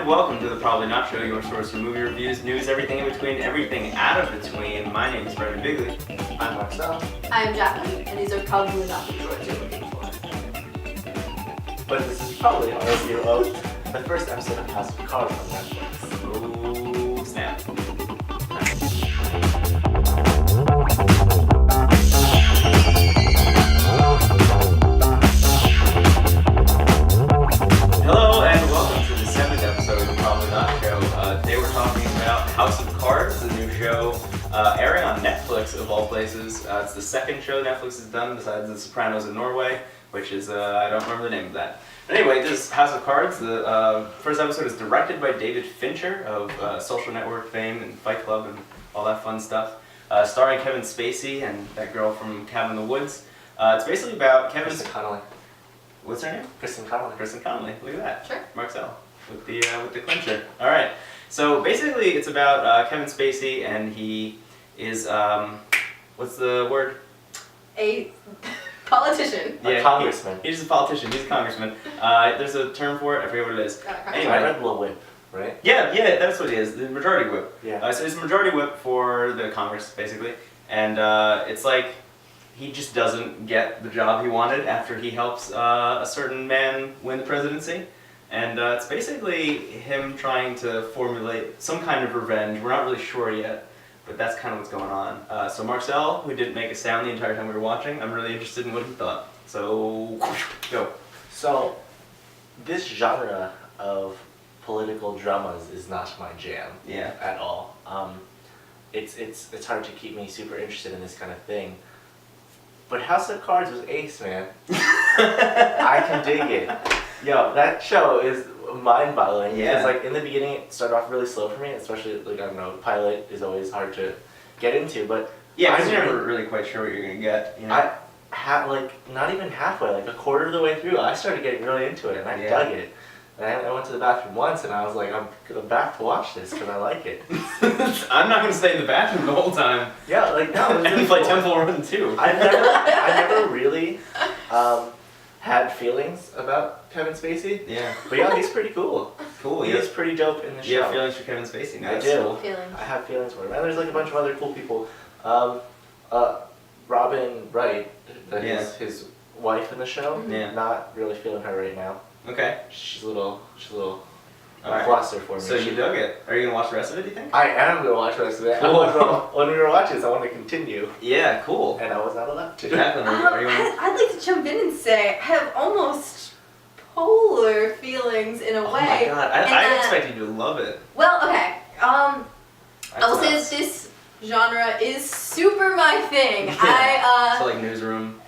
welcome to the Probably Not Show, your source for movie reviews, news, everything in between, everything out of between. My name is Brendan Bigley. I'm Marcel. I'm Jacqueline, and these are probably not the droids you're looking for. But this is probably our review of the first episode of House of Cards on Netflix. Oh, snap. Hello and welcome to the 7th episode of the Probably Not Show. Today we're talking about House of Cards, the new show airing on Netflix of all places. It's the second show Netflix has done besides The Sopranos in Norway, which is, I don't remember the name of that. But anyway, this is House of Cards. The first episode is directed by David Fincher of Social Network fame and Fight Club and all that fun stuff. Starring Kevin Spacey and that girl from Cabin in the Woods. It's basically about Kristen Connolly. What's her name? Kristen Connolly. Kristen Connolly. Look at that. Sure. Marcel with the clincher. All right. So basically, it's about Kevin Spacey, and he is what's the word? A politician. A congressman. He's a politician. He's a congressman. There's a term for it. I forget what it is. Anyway. I read the whip, right? Yeah, that's what it is. The majority whip. Yeah. So it's a majority whip for the Congress, basically, and it's like he just doesn't get the job he wanted after he helps a certain man win the presidency. And it's basically him trying to formulate some kind of revenge. We're not really sure yet, but that's kind of what's going on. So Marcel, who didn't make a sound the entire time we were watching, I'm really interested in what he thought. So, go. So, this genre of political dramas is not my jam. Yeah. At all. It's hard to keep me super interested in this kind of thing. But House of Cards was ace, man. I can dig it. Yo, that show is mind-boggling. Yeah. Because, like, in the beginning, it started off really slow for me, especially, like, I don't know, the pilot is always hard to get into, but... Yeah, because you're never really quite sure what you're going to get, you know? I had, like, not even halfway, like, a quarter of the way through, I started getting really into it, and I dug it. And I went to the bathroom once, and I was like, I'm back to watch this, because I like it. I'm not going to stay in the bathroom the whole time. Yeah, like, no, it was And really play cool. Temple Run 2. I never really had feelings about Kevin Spacey. Yeah. But yeah, he's pretty cool. Cool, He yeah. is pretty dope in the show. You have feelings for Kevin Spacey now. I That's do. cool. Feelings. I have feelings for him. And there's like a bunch of other cool people. Robin Wright, his wife in the show. Yeah. Not really feeling her right now. Okay. She's a little Alright. fluster for me. So you dug it. Are you going to watch the rest of it, do you think? I am gonna watch the rest of it. Cool. When we were watching this, I wanted to continue, Yeah, cool. and I was not allowed to. Jacqueline, are you going I'd like to jump in and say I have almost polar feelings in a Oh way. my god, I And, expected you to love it. Well, okay. I will say nuts. that this genre is super my thing. Yeah. So like Newsroom,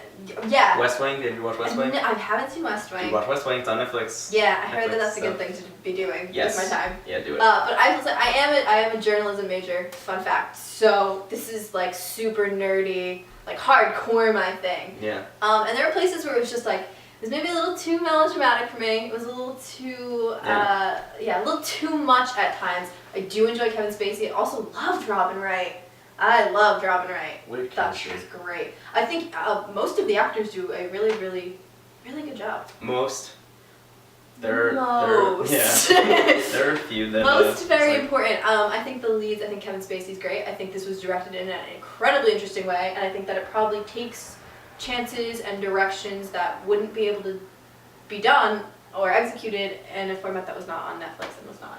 Yeah. West Wing, did you watch West Wing? No, I haven't seen West Did Wing. you watch West Wing? It's on Netflix. Yeah, I heard that Netflix that's a good stuff. thing to be doing Yes. with my time. Yeah, do it. But I will say I am a journalism major. Fun fact. So this is like super nerdy, like hardcore my thing. Yeah. And there were places where it was just like it was maybe a little too melodramatic for me. It was a little too a little too much at times. I do enjoy Kevin Spacey. I also loved Robin Wright. I loved Robin Wright. Weird Thought she chemistry. was great. I think most of the actors do a really, really, really good job. Most. Most. There are a few that Most very it's like- important. I think the leads. I think Kevin Spacey's great. I think this was directed in an incredibly interesting way, and I think that it probably takes chances and directions that wouldn't be able to be done or executed in a format that was not on Netflix and was not.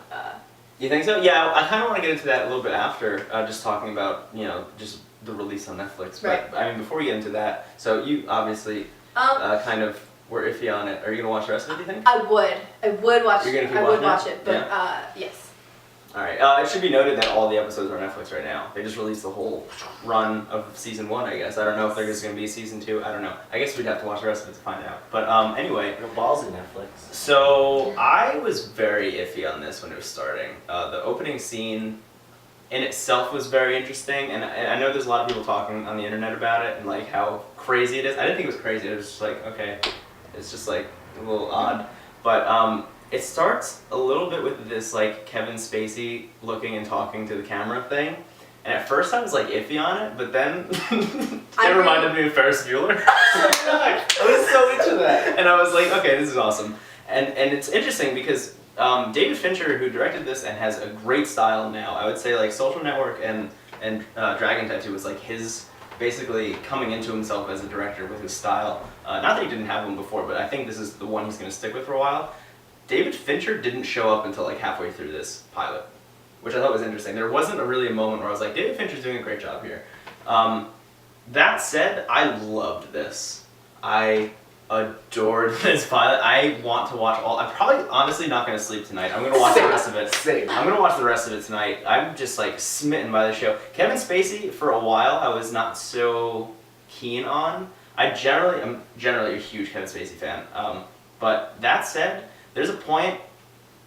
You think so? Yeah, I kind of want to get into that a little bit after, just talking about, just the release on Netflix. But, Right. I mean, before we get into that, so you obviously kind of were iffy on it. Are you going to watch the rest of it, do you think? I would watch. You're gonna keep I would watching watch it? it, but yes. All right. It should be noted that all the episodes are on Netflix right now. They just released the whole run of season 1, I guess. I don't know if there's going to be season 2. I don't know. I guess we'd have to watch the rest of it to find out. But anyway, No balls in Netflix. so I was very iffy on this when it was starting. The opening scene in itself was very interesting, and I know there's a lot of people talking on the internet about it and like how crazy it is. I didn't think it was crazy. It was just like, okay, it's just like a little odd. But it starts a little bit with this like Kevin Spacey looking and talking to the camera thing. And at first I was like iffy on it, but then it reminded me of Ferris Bueller. I was so into that. And I was like, okay, this is awesome. And it's interesting because David Fincher, who directed this and has a great style now, I would say like Social Network and Dragon Tattoo was like his basically coming into himself as a director with his style. Not that he didn't have one before, but I think this is the one he's going to stick with for a while. David Fincher didn't show up until like halfway through this pilot, which I thought was interesting. There wasn't really a moment where I was like, David Fincher's doing a great job here. That said, I loved this. I adored this pilot. I want to watch all. I'm probably honestly not going to sleep tonight. I'm going to watch the rest of it. Same. I'm going to watch the rest of it tonight. I'm just like smitten by the show. Kevin Spacey, for a while, I was not so keen on. I'm generally a huge Kevin Spacey fan. But that said, there's a point,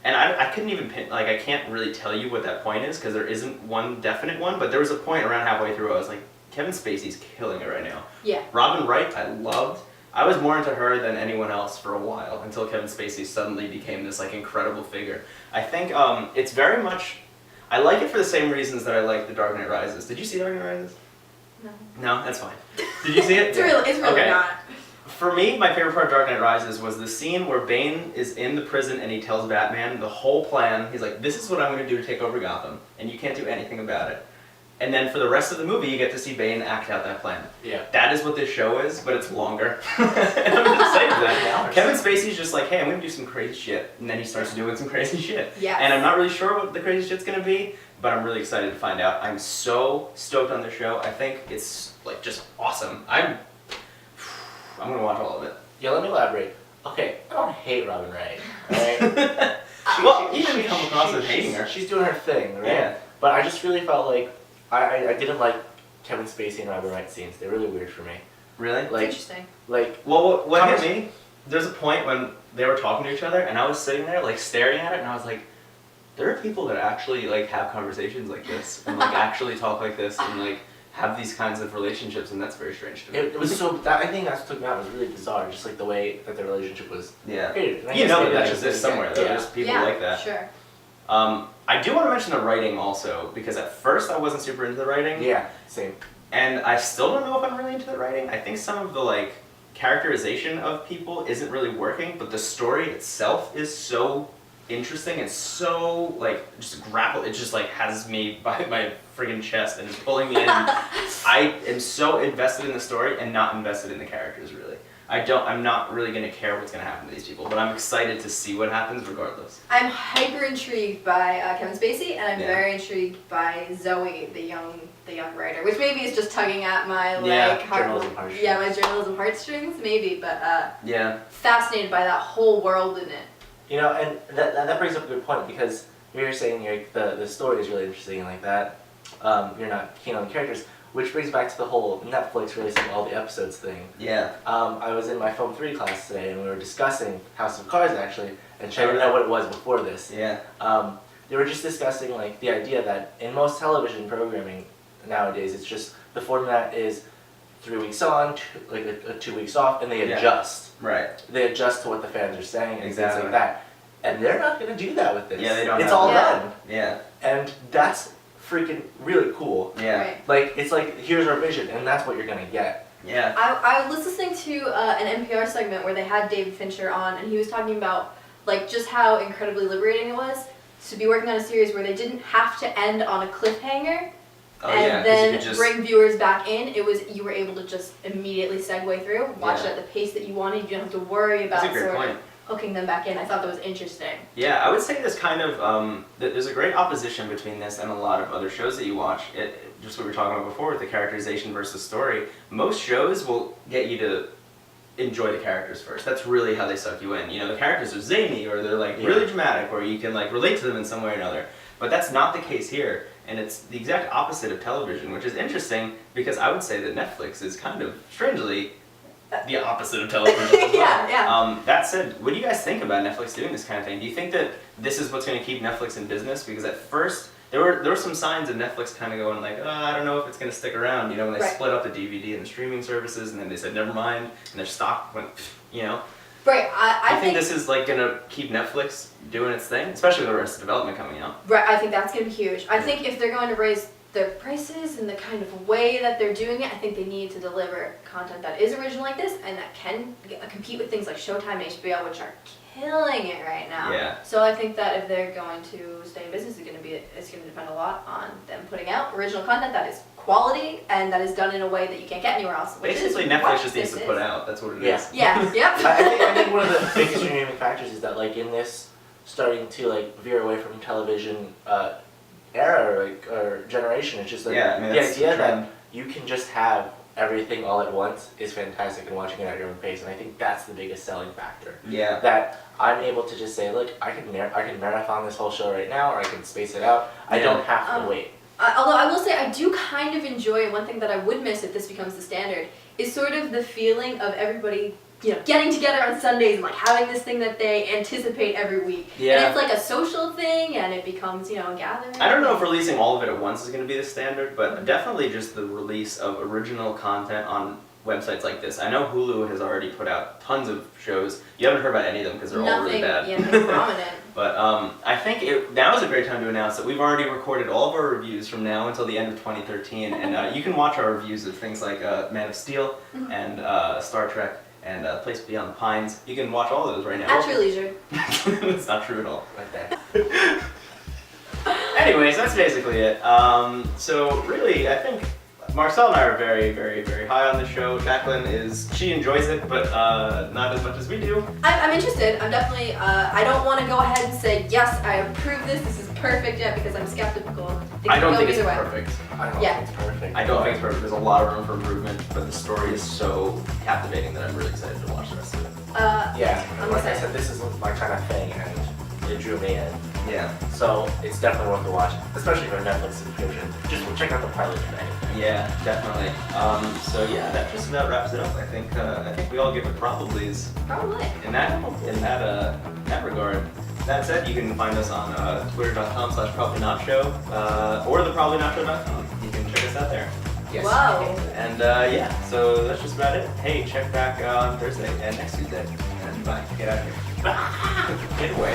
and I couldn't even pin, like I can't really tell you what that point is because there isn't one definite one, but there was a point around halfway through I was like, Kevin Spacey's killing it right now. Yeah. Robin Wright, I loved. I was more into her than anyone else for a while until Kevin Spacey suddenly became this like incredible figure. I think it's very much, I like it for the same reasons that I like The Dark Knight Rises. Did you see Dark Knight Rises? No. No, that's fine. Did you see it? It's really Okay. not. For me, my favorite part of Dark Knight Rises was the scene where Bane is in the prison and he tells Batman the whole plan. He's like, this is what I'm going to do to take over Gotham, and you can't do anything about it. And then for the rest of the movie, you get to see Bane act out that plan. Yeah. That is what this show is, but it's longer. And I'm just saying that. Kevin Spacey's just like, hey, I'm going to do some crazy shit. And then he starts doing some crazy shit. Yes. And I'm not really sure what the crazy shit's going to be, but I'm really excited to find out. I'm so stoked on the show. I think it's like just awesome. I'm going to watch all of it. Yeah, let me elaborate. Okay, I don't hate Robin Wright, alright? Well, you didn't come across as hating her. She's doing her thing, right? Yeah. But I just really felt like I didn't like Kevin Spacey and Robin Wright scenes. They're really weird for me. Really? It's Like, interesting. Well, what How hit me, there's a point when they were talking to each other, and I was sitting there, like, staring at it, and I was like, there are people that actually, like, have conversations like this, and, like, actually talk like this, and, like, have these kinds of relationships, and that's very strange to me. it was so. I think that's what took me out. It was really bizarre, just like the way that their relationship was Yeah. created. And I You guess know maybe that that's exists just- somewhere, though. Yeah. There's people yeah, like that. Sure. I do want to mention the writing also, because at first I wasn't super into the writing. Yeah. Same. And I still don't know if I'm really into the writing. I think some of the like characterization of people isn't really working, but the story itself is so interesting and so like just it just like has me by my friggin' chest and is pulling me in. I am so invested in the story and not invested in the characters really. I'm not really gonna care what's gonna happen to these people, but I'm excited to see what happens regardless. I'm hyper intrigued by Kevin Spacey, and I'm Yeah. very intrigued by Zoe, the young writer, which maybe is just tugging at my Yeah, like journalism heartstrings. yeah, my journalism heartstrings, maybe, but Yeah. fascinated by that whole world in it. You know, and that brings up a good point because you're saying the story is really interesting and like that. You're not keen on the characters, which brings back to the whole Netflix releasing all the episodes thing. Yeah. I was in my Film 3 class today and we were discussing House of Cards actually, and Chad didn't know what it was before this. Yeah. They were just discussing like the idea that in most television programming nowadays, it's just the format is 3 weeks on, 2 weeks off, and they Yeah. adjust. Right. They adjust to what the fans are saying and Exactly. things like that. And they're not going to do that with this. Yeah, they don't It's have all to. done. Yeah. And that's freaking really cool. Yeah. Right. Like, it's like, here's our vision, and that's what you're going to get. Yeah. I was listening to an NPR segment where they had David Fincher on, and he was talking about like just how incredibly liberating it was to be working on a series where they didn't have to end on a cliffhanger Oh yeah. 'cause and you then could just, bring viewers back in. It was you were able to just immediately segue through, watch Yeah. it at the pace that you wanted. You didn't have to worry about That's a great sort point. of hooking them back in. I thought that was interesting. Yeah, I would say there's kind of there's a great opposition between this and a lot of other shows that you watch. Just what we were talking about before with the characterization versus story. Most shows will get you to enjoy the characters first. That's really how they suck you in. You know, the characters are zany or they're like really dramatic or you can like relate to them in some way or another. But that's not the case here. And it's the exact opposite of television, which is interesting because I would say that Netflix is kind of strangely the opposite of television as well. Yeah. That said, what do you guys think about Netflix doing this kind of thing? Do you think that this is what's going to keep Netflix in business? Because at first, there were some signs of Netflix kind of going like, oh, I don't know if it's going to stick around. You know, when they Right. split up the DVD and the streaming services, and then they said never mind, and their stock went, you know. Right. I think this is like going to keep Netflix doing its thing, especially with the rest of Development coming out. Right. I think that's gonna be huge. I think if they're going to raise their prices and the kind of way that they're doing it, I think they need to deliver content that is original like this and that can compete with things like Showtime and HBO, which are killing it right now. Yeah. So I think that if they're going to stay in business, it's going to depend a lot on them putting out original content that is quality and that is done in a way that you can't get anywhere else. Which Basically, is Netflix what just needs to this put is. out. That's what it Yeah. is. Yeah. Yep. I think one of the biggest redeeming factors is that like in this starting to like veer away from television era or generation, it's just like Yeah, I mean, the that's idea the trend. that you can just have everything all at once is fantastic and watching it at your own pace, and I think that's the biggest selling factor. Yeah. That I'm able to just say, look, I can marathon this whole show right now, or I can space it out. I Yeah. don't have to wait. Although I will say I do kind of enjoy, and one thing that I would miss if this becomes the standard is sort of the feeling of everybody, getting together on Sundays and like having this thing that they anticipate every week. Yeah. And it's like a social thing, and it becomes, a gathering. I don't know if releasing all of it at once is going to be the standard, but definitely just the release of original content on websites like this. I know Hulu has already put out tons of shows. You haven't heard about any of them because they're all really bad. Nothing prominent. But I think now is a great time to announce that we've already recorded all of our reviews from now until the end of 2013, and you can watch our reviews of things like Man of Steel and Star Trek and Place Beyond the Pines. You can watch all of those right now. At your leisure. That's not true at all. Like that. Anyways, that's basically it. So really, I think Marcel and I are very, very, very high on the show. Jacqueline she enjoys it, but not as much as we do. I'm interested. I'm definitely. I don't want to go ahead and say yes. I approve this. This is perfect yet because I'm skeptical. I don't think it's either way. perfect. I don't Yeah. think it's perfect. I don't think it's perfect. There's a lot of room for improvement, but the story is so captivating that I'm really excited to watch the rest of it. Yeah, I'm like I excited. said, this is my kind of thing, and it drew me in. Yeah. So it's definitely worth a watch, especially for a Netflix subscription. Just check out the pilot today. Yeah, definitely. So yeah, that just about wraps it up. I think we all give it probablys Probably. in that regard. That said, you can find us on twitter.com/probablynotShow or theprobablynotShow.com. You can check us out there. Yes. Whoa. And yeah, so that's just about it. Hey, check back on Thursday and next Tuesday. And bye. Get out of here. Get away.